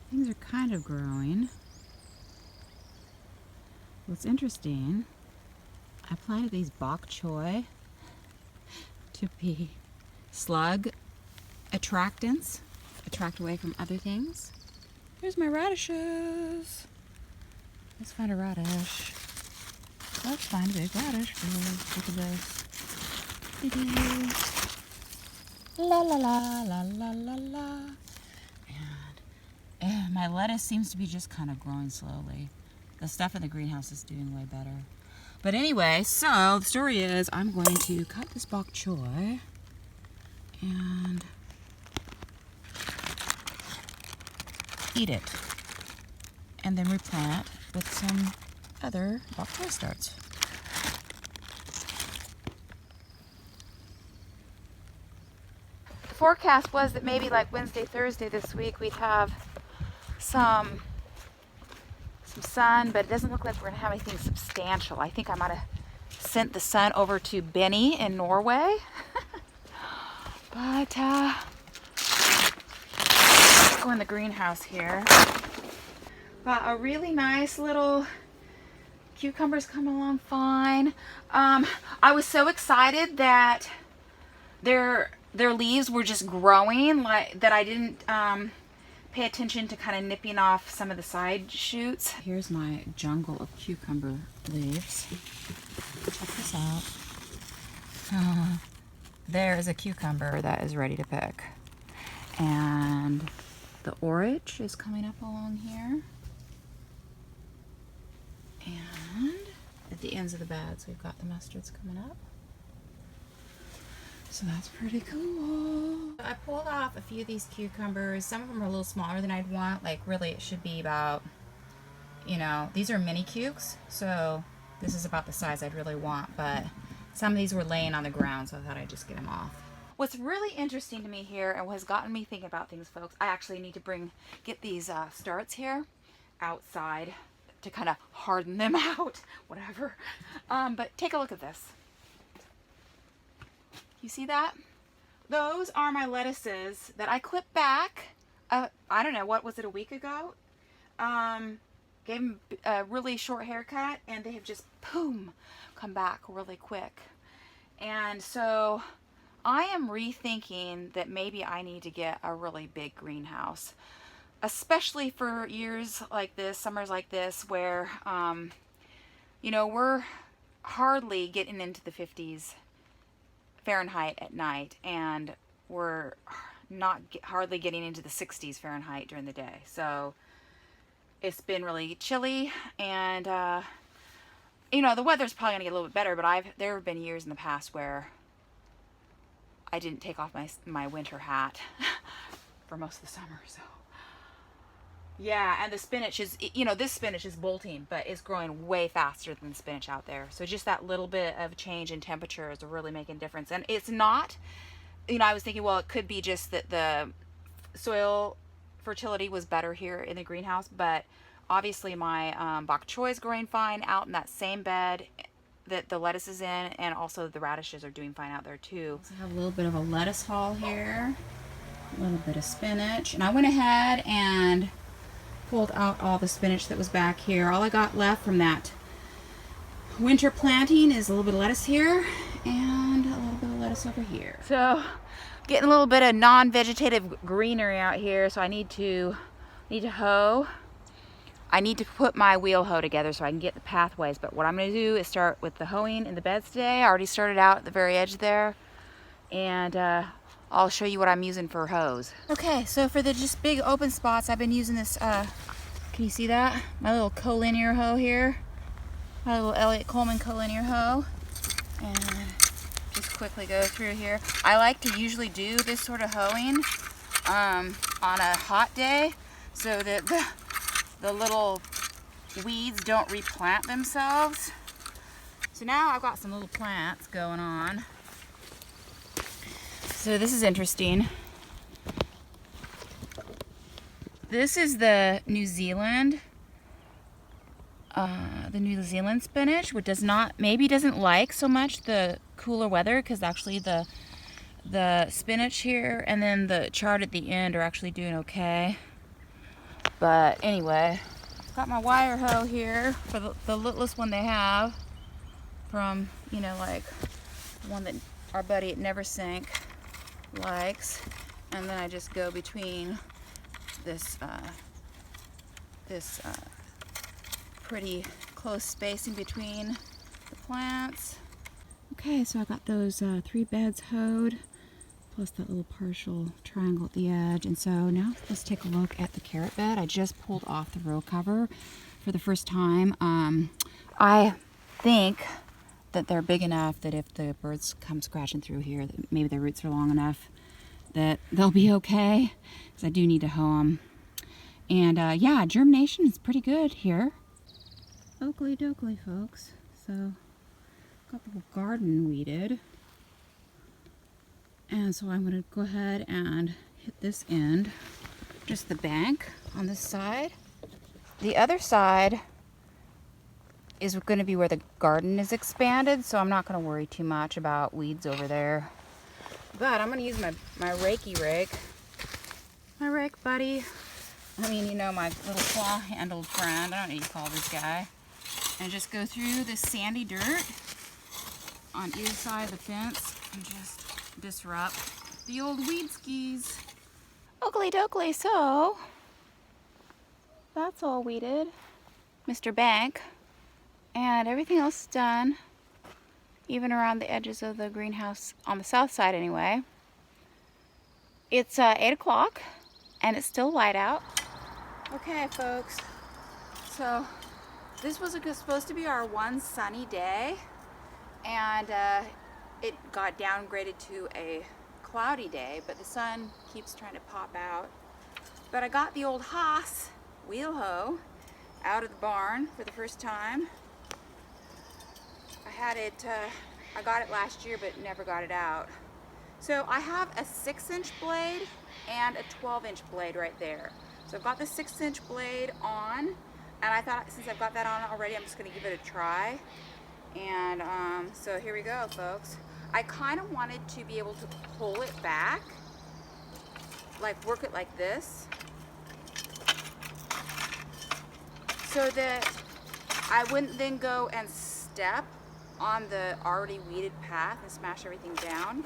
Things are kind of growing. What's interesting, I planted these bok choy to be slug attractants, attract away from other things. Here's my radishes. Let's find a radish. Let's find a big radish first. Look at this. La la la la la la la. And my lettuce seems to be just kind of growing slowly. The stuff in the greenhouse is doing way better. But anyway, so the story is I'm going to cut this bok choy and eat it. And then replant with some other bok choy starts. The forecast was that maybe like Wednesday, Thursday this week we'd have some sun, but it doesn't look like we're gonna have anything substantial. I think I might have sent the sun over to Benny in Norway. But let's go in the greenhouse here. Got a really nice little cucumbers coming along fine. I was so excited that their leaves were just growing, like that I didn't pay attention to kind of nipping off some of the side shoots. Here's my jungle of cucumber leaves. Check this out. There is a cucumber that is ready to pick. And the orange is coming up along here. And at the ends of the beds, we've got the mustards coming up. So that's pretty cool. I pulled off a few of these cucumbers. Some of them are a little smaller than I'd want. Like really it should be about, you know, these are mini cukes. So this is about the size I'd really want. But some of these were laying on the ground, so I thought I'd just get them off. What's really interesting to me here and what has gotten me thinking about things, folks, I actually need to get these starts here outside to kind of harden them out, whatever. But take a look at this. You see that? Those are my lettuces that I clipped back, I don't know, what was it, a week ago? Gave them a really short haircut and they have just, boom, come back really quick. And so I am rethinking that maybe I need to get a really big greenhouse, especially for years like this, summers like this, where, you know, we're hardly getting into the 50s Fahrenheit at night, and we're not hardly getting into the 60s Fahrenheit during the day. So it's been really chilly, and you know, the weather's probably gonna get a little bit better, but there have been years in the past where I didn't take off my winter hat for most of the summer. So yeah, and the spinach is, you know, this spinach is bolting, but it's growing way faster than the spinach out there. So just that little bit of change in temperature is really making a difference. And it's not, you know, I was thinking, well, it could be just that the soil fertility was better here in the greenhouse, but obviously my bok choy is growing fine out in that same bed that the lettuce is in, and also the radishes are doing fine out there too. So I have a little bit of a lettuce haul here, a little bit of spinach, and I went ahead and pulled out all the spinach that was back here. All I got left from that winter planting is a little bit of lettuce here and a little bit of lettuce over here. So getting a little bit of non-vegetative greenery out here, so I need to hoe. I need to put my wheel hoe together so I can get the pathways, but what I'm going to do is start with the hoeing in the beds today. I already started out at the very edge there, and I'll show you what I'm using for hoes. Okay, so for the just big open spots, I've been using this, can you see that? My little collinear hoe here. My little Elliott Coleman collinear hoe. And just quickly go through here. I like to usually do this sort of hoeing on a hot day so that the little weeds don't replant themselves. So now I've got some little plants going on. So this is interesting. This is the New Zealand spinach, which maybe doesn't like so much the cooler weather, because actually the spinach here and then the chard at the end are actually doing okay. But anyway, got my wire hoe here for the littlest one they have from, you know, like one that our buddy at Never Sink likes. And then I just go between this pretty close spacing between the plants. Okay, so I got those 3 beds hoed, plus that little partial triangle at the edge. And so now let's take a look at the carrot bed. I just pulled off the row cover for the first time. I think that they're big enough that if the birds come scratching through here, that maybe the roots are long enough that they'll be okay, because I do need to hoe them. And yeah, germination is pretty good here. Oakley dokley, folks. So got the whole garden weeded. And so I'm going to go ahead and hit this end, just the bank on this side. The other side is going to be where the garden is expanded, so I'm not going to worry too much about weeds over there. But I'm going to use my Reiki rake. My rake buddy. I mean, you know, my little claw-handled friend. I don't know what you call this guy. And just go through this sandy dirt on either side of the fence and just disrupt the old weed skis. Oakley dokley, so that's all weeded, Mr. Bank. And everything else is done, even around the edges of the greenhouse on the south side anyway. It's 8 o'clock and it's still light out. Okay, folks, so this was supposed to be our one sunny day, and it got downgraded to a cloudy day, but the sun keeps trying to pop out. But I got the old Haas wheel hoe out of the barn for the first time. I had it, I got it last year, but never got it out. So I have a 6-inch blade and a 12-inch blade right there. So I've got the 6-inch blade on, and I thought since I've got that on already, I'm just gonna give it a try. And so here we go, folks. I kind of wanted to be able to pull it back, like work it like this, so that I wouldn't then go and step on the already weeded path and smash everything down.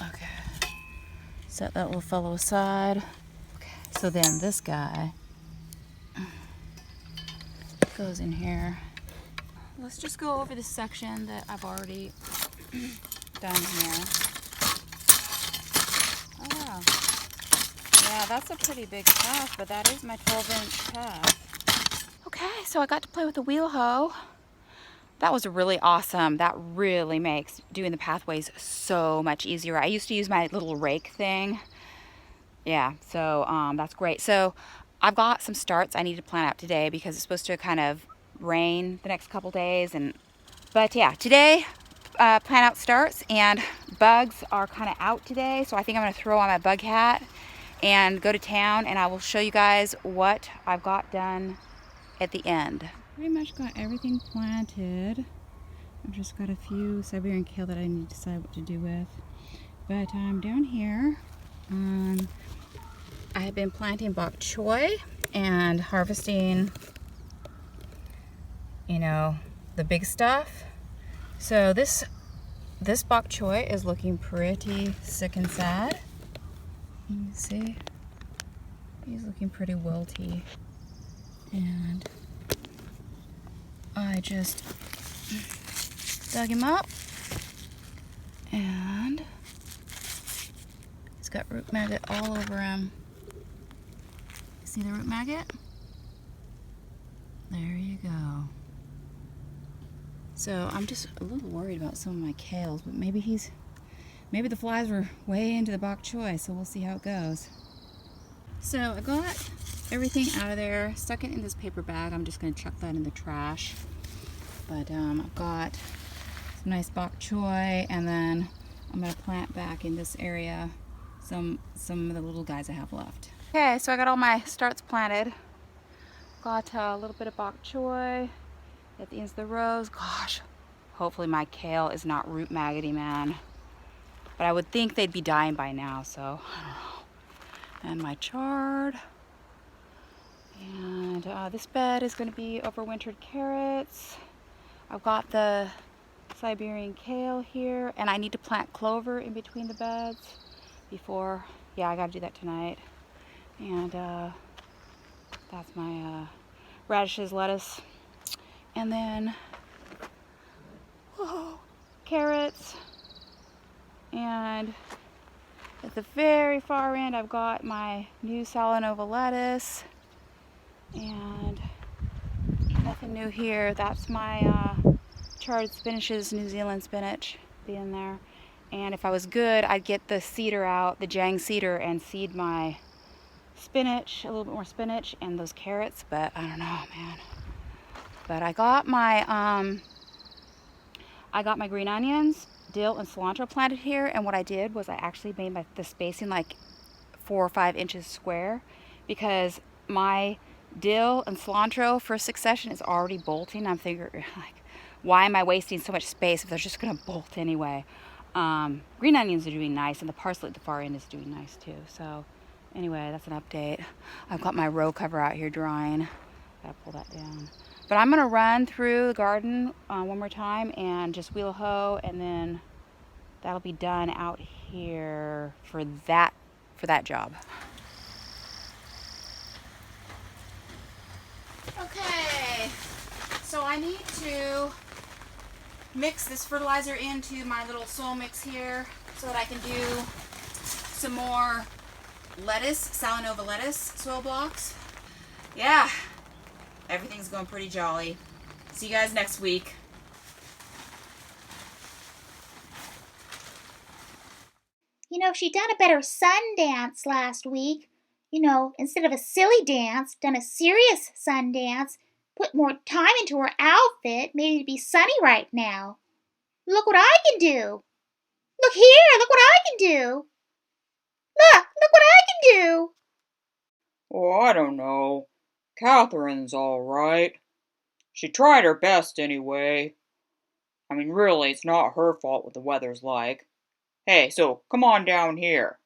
Okay, set that little fellow aside. Okay, so then this guy goes in here. Let's just go over this section that I've already done here. Oh wow. Yeah, that's a pretty big path, but that is my 12-inch path. Okay, so I got to play with the wheel hoe. That was really awesome. That really makes doing the pathways so much easier. I used to use my little rake thing. Yeah, so that's great. So I've got some starts I need to plant out today because it's supposed to kind of rain the next couple days. But yeah, today plant out starts, and bugs are kind of out today. So I think I'm going to throw on my bug hat and go to town, and I will show you guys what I've got done at the end. Pretty much got everything planted. I've just got a few Siberian kale that I need to decide what to do with. But down here, I have been planting bok choy and harvesting, you know, the big stuff. So this bok choy is looking pretty sick and sad. You can see he's looking pretty wilty, and I just dug him up, and he's got root maggot all over him. See the root maggot? There you go. So I'm just a little worried about some of my kales, but maybe the flies were way into the bok choy, so we'll see how it goes. So I got everything out of there, stuck it in this paper bag. I'm just going to chuck that in the trash. But I've got some nice bok choy, and then I'm going to plant back in this area some of the little guys I have left. Okay, so I got all my starts planted. Got a little bit of bok choy at the ends of the rows. Gosh, hopefully my kale is not root maggoty, man. But I would think they'd be dying by now, so I don't know. And my chard. And this bed is going to be overwintered carrots. I've got the Siberian kale here, and I need to plant clover in between the beds before, yeah, I got to do that tonight. And that's my radishes, lettuce, and then carrots. And at the very far end, I've got my new Salanova lettuce, and nothing new here. That's my charred spinaches, New Zealand spinach, being there. And if I was good, I'd get the cedar out, the Jang cedar, and seed my spinach, a little bit more spinach, and those carrots. But I don't know, man. But I got my green onions, dill, and cilantro planted here. And what I did was I actually made the spacing like 4 or 5 inches square, because my dill and cilantro for succession is already bolting. I'm figuring, like, why am I wasting so much space if they're just gonna bolt anyway? Green onions are doing nice, and the parsley at the far end is doing nice too. So anyway, that's an update. I've got my row cover out here drying. Gotta pull that down. But I'm gonna run through the garden one more time and just wheel a hoe, and then that'll be done out here for that job. Okay, so I need to mix this fertilizer into my little soil mix here so that I can do some more lettuce, Salanova lettuce soil blocks. Yeah, everything's going pretty jolly. See you guys next week. You know, she done a better sun dance last week. You know, instead of a silly dance, done a serious sun dance. Put more time into her outfit, made it be sunny right now. Look what I can do. Look here, look what I can do. Look what I can do. Oh, I don't know. Catherine's all right. She tried her best anyway. I mean, really, it's not her fault what the weather's like. Hey, so come on down here.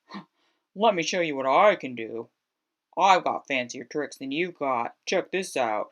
Let me show you what I can do. I've got fancier tricks than you got. Check this out.